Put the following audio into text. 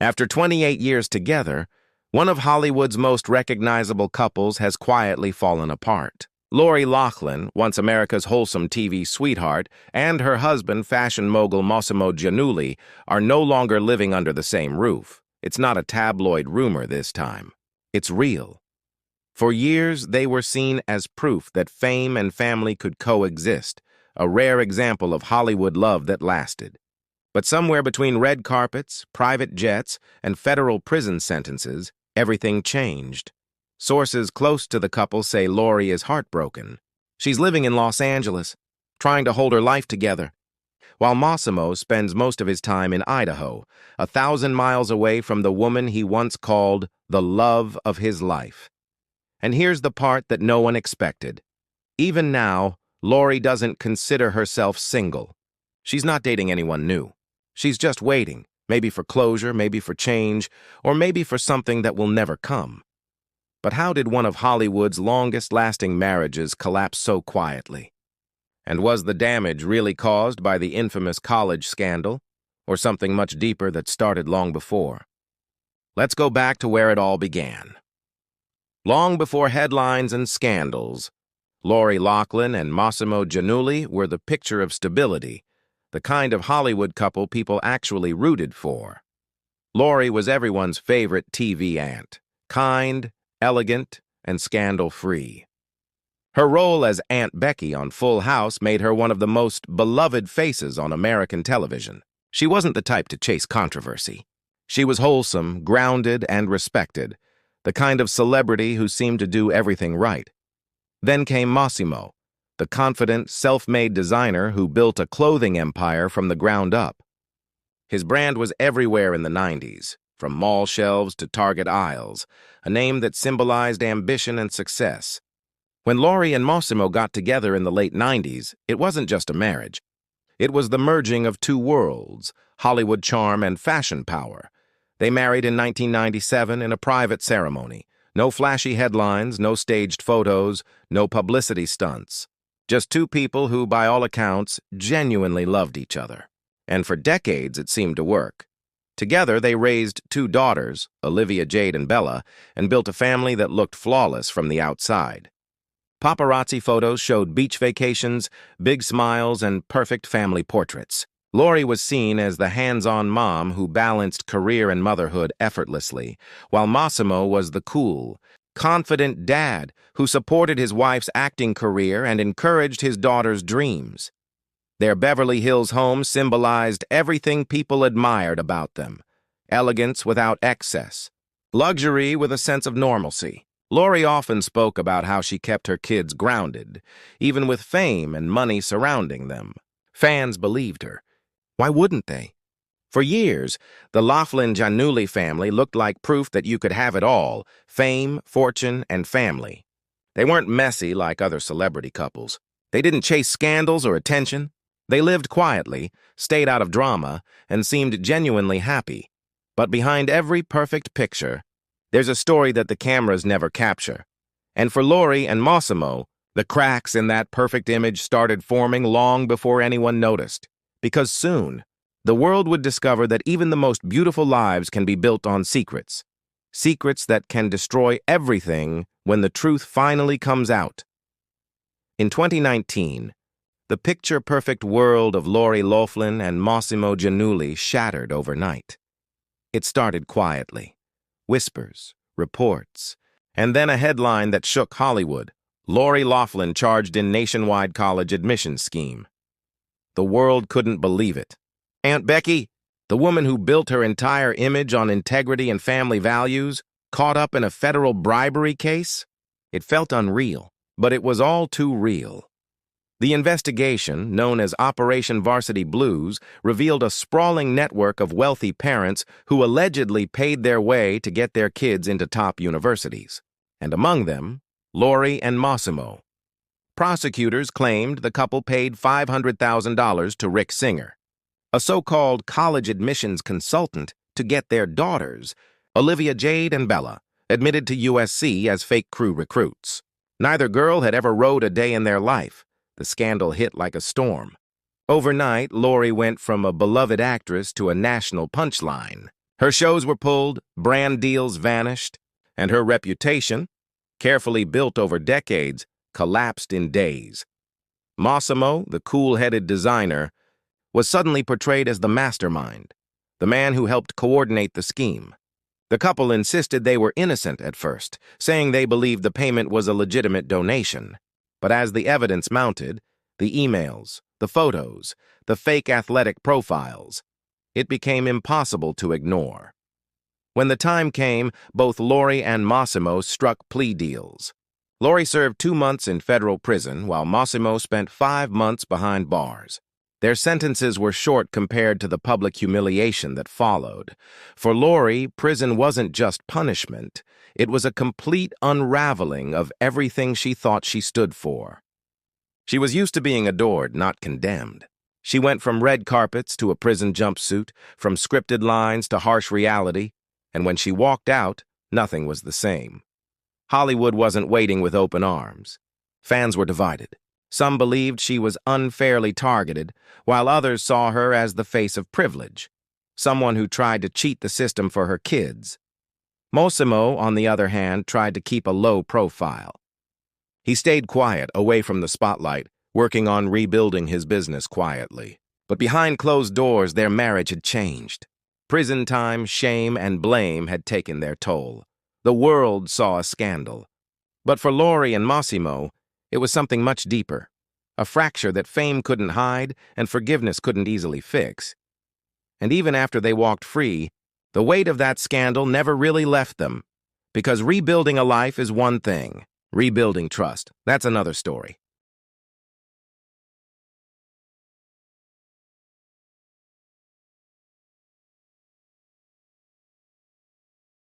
After 28 years together, one of Hollywood's most recognizable couples has quietly fallen apart. Lori Loughlin, once America's wholesome TV sweetheart, and her husband, fashion mogul Mossimo Giannulli, are no longer living under the same roof. It's not a tabloid rumor this time. It's real. For years, they were seen as proof that fame and family could coexist, a rare example of Hollywood love that lasted. But somewhere between red carpets, private jets, and federal prison sentences, everything changed. Sources close to the couple say Lori is heartbroken. She's living in Los Angeles, trying to hold her life together, while Mossimo spends most of his time in Idaho, 1,000 miles away from the woman he once called the love of his life. And here's the part that no one expected. Even now, Lori doesn't consider herself single. She's not dating anyone new. She's just waiting, maybe for closure, maybe for change, or maybe for something that will never come. But how did one of Hollywood's longest-lasting marriages collapse so quietly? And was the damage really caused by the infamous college scandal, or something much deeper that started long before? Let's go back to where it all began. Long before headlines and scandals, Lori Loughlin and Mossimo Giannulli were the picture of stability, the kind of Hollywood couple people actually rooted for. Lori was everyone's favorite TV aunt, kind, elegant, and scandal-free. Her role as Aunt Becky on Full House made her one of the most beloved faces on American television. She wasn't the type to chase controversy. She was wholesome, grounded, and respected, the kind of celebrity who seemed to do everything right. Then came Mossimo, the confident, self-made designer who built a clothing empire from the ground up. His brand was everywhere in the 90s, from mall shelves to Target aisles, a name that symbolized ambition and success. When Lori and Mossimo got together in the late 90s, it wasn't just a marriage. It was the merging of two worlds, Hollywood charm and fashion power. They married in 1997 in a private ceremony. No flashy headlines, no staged photos, no publicity stunts. Just two people who, by all accounts, genuinely loved each other. And for decades, it seemed to work. Together, they raised two daughters, Olivia Jade and Bella, and built a family that looked flawless from the outside. Paparazzi photos showed beach vacations, big smiles, and perfect family portraits. Lori was seen as the hands-on mom who balanced career and motherhood effortlessly, while Mossimo was the cool, confident dad who supported his wife's acting career and encouraged his daughter's dreams. Their Beverly Hills home symbolized everything people admired about them: elegance without excess, luxury with a sense of normalcy. Lori often spoke about how she kept her kids grounded, even with fame and money surrounding them. Fans believed her. Why wouldn't they? For years, the Loughlin-Giannulli family looked like proof that you could have it all: fame, fortune, and family. They weren't messy like other celebrity couples. They didn't chase scandals or attention. They lived quietly, stayed out of drama, and seemed genuinely happy. But behind every perfect picture, there's a story that the cameras never capture. And for Lori and Mossimo, the cracks in that perfect image started forming long before anyone noticed. Because soon, the world would discover that even the most beautiful lives can be built on secrets. Secrets that can destroy everything when the truth finally comes out. In 2019, the picture-perfect world of Lori Loughlin and Mossimo Giannulli shattered overnight. It started quietly. Whispers, reports, and then a headline that shook Hollywood: Lori Loughlin charged in nationwide college admissions scheme. The world couldn't believe it. Aunt Becky, the woman who built her entire image on integrity and family values, caught up in a federal bribery case? It felt unreal, but it was all too real. The investigation, known as Operation Varsity Blues, revealed a sprawling network of wealthy parents who allegedly paid their way to get their kids into top universities. And among them, Lori and Mossimo. Prosecutors claimed the couple paid $500,000 to Rick Singer, a so-called college admissions consultant, to get their daughters, Olivia Jade and Bella, admitted to USC as fake crew recruits. Neither girl had ever rode a day in their life. The scandal hit like a storm. Overnight, Lori went from a beloved actress to a national punchline. Her shows were pulled, brand deals vanished, and her reputation, carefully built over decades, collapsed in days. Mossimo, the cool-headed designer, was suddenly portrayed as the mastermind, the man who helped coordinate the scheme. The couple insisted they were innocent at first, saying they believed the payment was a legitimate donation. But as the evidence mounted, the emails, the photos, the fake athletic profiles, it became impossible to ignore. When the time came, both Lori and Mossimo struck plea deals. Lori served 2 months in federal prison, while Mossimo spent 5 months behind bars. Their sentences were short compared to the public humiliation that followed. For Lori, prison wasn't just punishment. It was a complete unraveling of everything she thought she stood for. She was used to being adored, not condemned. She went from red carpets to a prison jumpsuit, from scripted lines to harsh reality, and when she walked out, nothing was the same. Hollywood wasn't waiting with open arms. Fans were divided. Some believed she was unfairly targeted, while others saw her as the face of privilege, someone who tried to cheat the system for her kids. Mossimo, on the other hand, tried to keep a low profile. He stayed quiet, away from the spotlight, working on rebuilding his business quietly. But behind closed doors, their marriage had changed. Prison time, shame, and blame had taken their toll. The world saw a scandal. But for Lori and Mossimo, it was something much deeper, a fracture that fame couldn't hide and forgiveness couldn't easily fix. And even after they walked free, the weight of that scandal never really left them. Because rebuilding a life is one thing. Rebuilding trust, that's another story.